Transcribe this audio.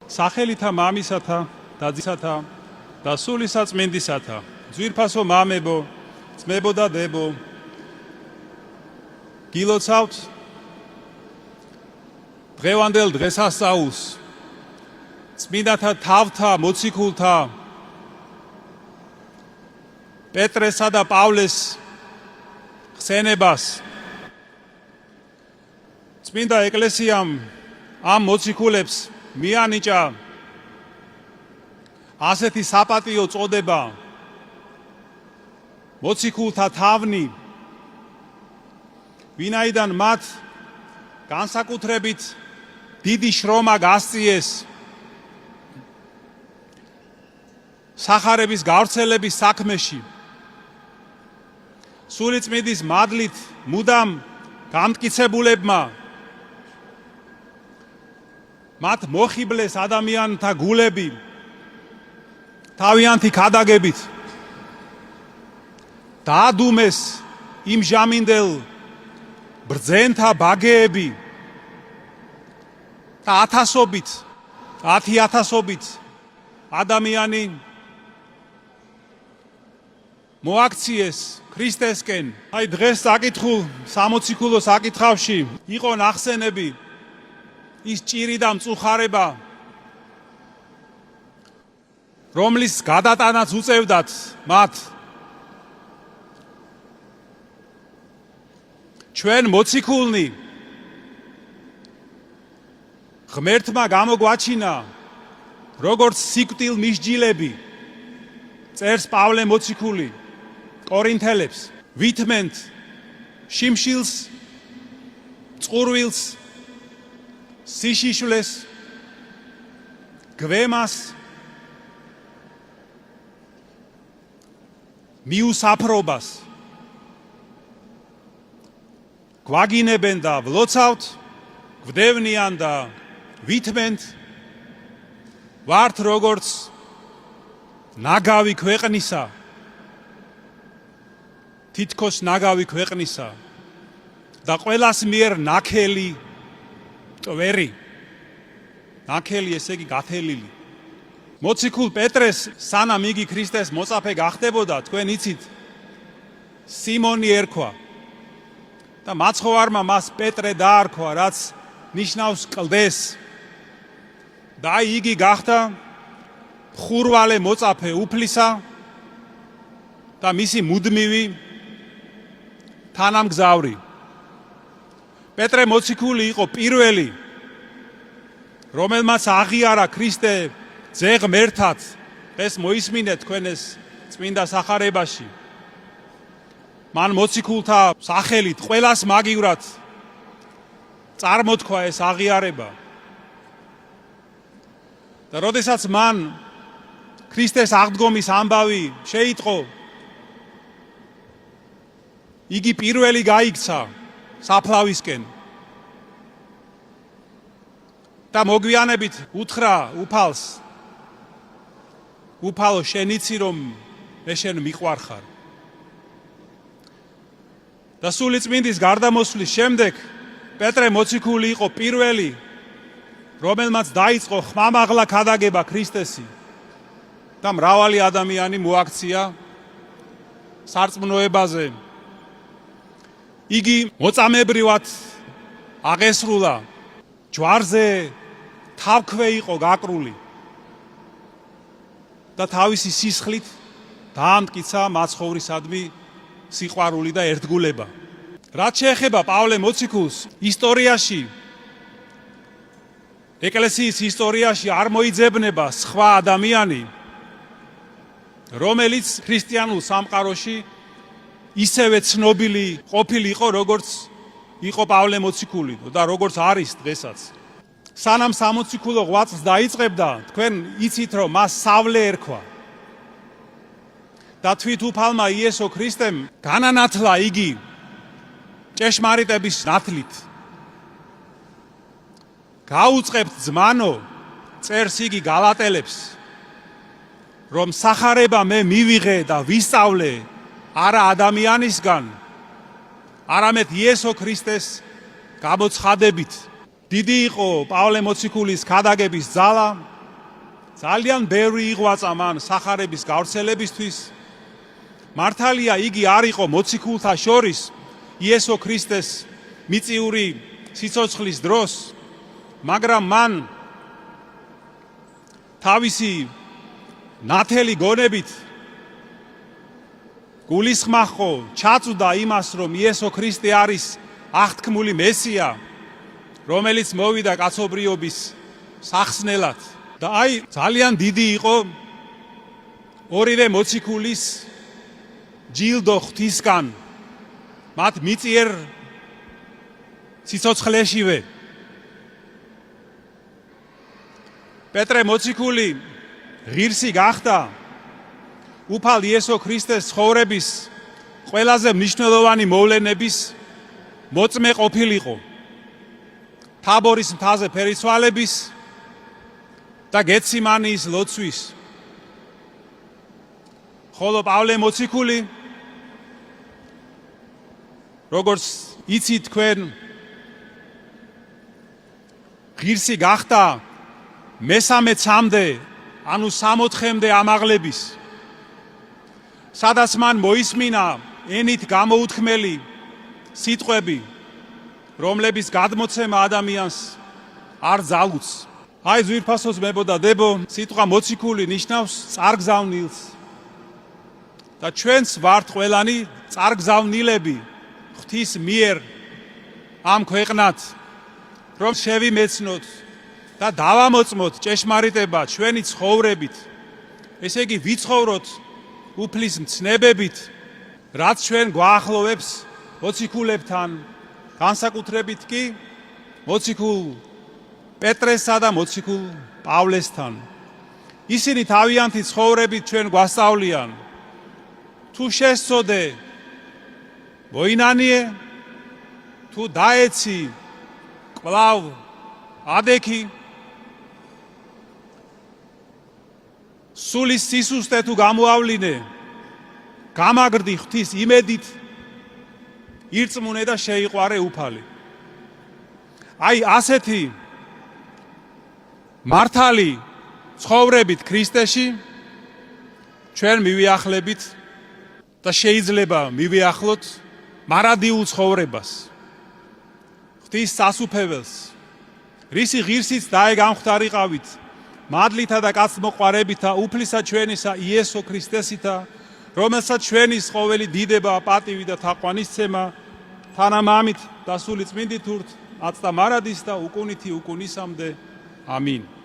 სახელითა მამისათა და ძისათა და სული საწმინდისათა, ძვირფასო მამებო, ძმებო და დებო, გილოცავთ დღევანდელ დღესასწაულს, წმინდათა თავთა, მოციქულთა, პეტრესა და პავლეს ხსენებას. წმინდა ეკლესიამ ამ მოციქულებს მიანიჭა ასეთი საპატიო წოდება, მოციქულთა თავნი, ვინაიდან მათ განსაკუთრებით დიდი შრომა გასწიეს სახარების გავრცელების საქმეში. სულიწმინდის მადლით მუდამ გამტკიცებულებმა მათ მოხიბლეს ადამიანთა გულები თავიანთი ქადაგებით, დაადუმეს იმ ჟამინდელ ბრძენთა ბაგეები და ათასობით ადამიანი მოაქციეს ქრისტესკენ. აი დღეს საკითხულ სამოციქულო საკითხავში იყო ნახსენები ის ჭირი და მწუხარება, რომლის გადატანაც უწევდათ მათ. ჩვენ მოციქულნი ღმერთმა გამოგვაჩინა როგორც სიკვდილ მისჯილები, წერს პავლე მოციქული კორინთელებს, ვითმენთ შიმშილს, წყურვილს, სიშიშვლეს, გვემას, მიუსაფრობას. გვაგინებენ და ვლოცავთ, გვდევნიან და ვითმენთ, ვართ როგორც ნაგავი ქვეყნისა, თითქოს ნაგავი ქვეყნისა და ყველას მიერ ნაქელი ტვერი. ნაქელი ესე იგი გათელილი. მოციქულ პეტრეს სანამ იგი ქრისტეს მოწაფე გახდებოდა, თქვენ იცით, სიმონი ერქვა და მაცხოვარმა მას პეტრე დაარქვა, რაც ნიშნავს კლდეს. და იგი გახდა ხურვალე მოწაფე უფლისა და მისი მუდმივი თანამგზავრი. პეტრე მოციქული იყო პირველი, რომელმაც აღიარა ქრისტე ძე ღმერთად. ეს მოისმინეთ თქვენ ეს წმინდა სახარებაში. მან მოციქულთა სახელით ყველას მაგივრად წარმოთქვა ეს აღიარება. და როდესაც მან ქრისტეს აღდგომის ამბავი შეიტყო, იგი პირველი გაიქცა საფლავისკენ და მოგვიანებით უთხრა უფალს, უფალო შენ იცი რომ მე შენ მიყვარხარ. და სულიწმინდის გარდამოსვლის შემდეგ პეტრე მოციქული იყო პირველი, რომელმაც დაიწყო ხმამაღლა ქადაგება ქრისტესი და მრავალი ადამიანი მოაქცია სარწმუნოებაზე. იგი მოწამებრივად აღესრულა, ჯვარზე თავქვე იყო გაკრული და თავისი სისხლით დაამტკიცა მაცხოვრისადმი სიყვარული და ერთგულება. რაც შეეხება პავლე მოციქულს, ისტორიაში, ეკლესიის ისტორიაში არ მოიძებნება სხვა ადამიანი, რომელიც ქრისტიანულ სამყაროში ისევე ცნობილი ყოფილიყო, როგორც იყო პავლე მოციქული და როგორც არის დღესაც. სანამ სამოციქულო ღვაწლს დაიწყებდა, თქვენ იცით რომ მას სავლე ერქვა. და თვით უფალმა იესო ქრისტემ განანათლა იგი ჭეშმარიტების ნათლით. გაუწყებთ ძმანო, წერს იგი გალატელებს, რომ სახარება მე მივიღე და ვისწავლე არა ადამიანისგან, არამედ იესო ქრისტეს გამოცხადებით. დიდი იყო პავლე მოციქულის ქადაგების ძალა ძალიან ბევრი იღვაწა მან სახარების გავრცელებისთვის. მართალია იგი არ იყო მოციქულთა შორის იესო ქრისტეს მიწიური სიცოცხლის დროს, მაგრამ მან თავისი ნათელი გონებით გულისხმახო ჩაწვდა იმას, რომ იესო ქრისტე არის აღთქმული მესია, რომელიც მოვიდა კაცობრიობის სახსნელად. და აი ძალიან დიდი იყო ორივე მოციქულის ჯილდო ღვთისგან მათ მიწიერ სიცოცხლეშივე. პეტრე მოციქული ღირსი გახდა უფალ იესო ქრისტეს ცხოვრების ყველაზე მნიშვნელოვანი მოვლენების მოწმე ყოფილიყო. თაბორის მთაზე ფერისცვალების და გეციმანიის ლოცვის. ხოლო პავლე მოციქული, როგორც იცით თქვენ, ღირსი გახდა მესამე-ცამდე, ანუ 64-მდე ამაღლების, სადაც მან მოისმინა ენით გამოუთქმელი სიტყვები, რომლების გადმოცემა ადამიანს არ ძალუძს. აი ძვირფასოს მებო და დებო, სიტყვა მოციქული ნიშნავს წარგზავნილს. და ჩვენც ვართ ყველანი წარგზავნილები ღვთის მიერ ამ ქვეყნად, რომ შევიმეცნოთ და დავამოწმოთ ჭეშმარიტება ჩვენი ცხოვრებით. ესე იგი ვიცხოვროთ უფლის მცნებებით, რაც ჩვენ გვაახლოვებს მოციქულებთან, განსაკუთრებით კი მოციქულ პეტრესა და მოციქულ პავლესთან. ისინი თავიანთი ცხოვრებით ჩვენ გვასწავლიან, თუ შესწოდე მოინანიე, თუ დაეცი კვლავ ადექი, სულის სისუსტე თუ გამოავლინე, გამაგრდი ღვთის იმედით, ირწმუნე და შეიყვარე უფალი. აი ასეთი მართალი ცხოვრებით ქრისტეში ჩვენ მივიახლებით და შეიძლება მივიახლოთ მარადიულ ცხოვრებას, ღვთის სასუფეველს, რისი ღირსიც დაეგამხდარიყავით მადლითა და კაცმოყვარევითა უფლისა ჩვენისა იესო ქრისტესითა, რომელსაც ჩვენი ყოველი დიდება, პატივი და თაყვანისცემა თანამამით და სული წმინდით ურთ აწდა მარადის და უკუნითი უკუნისამდე. ამინ.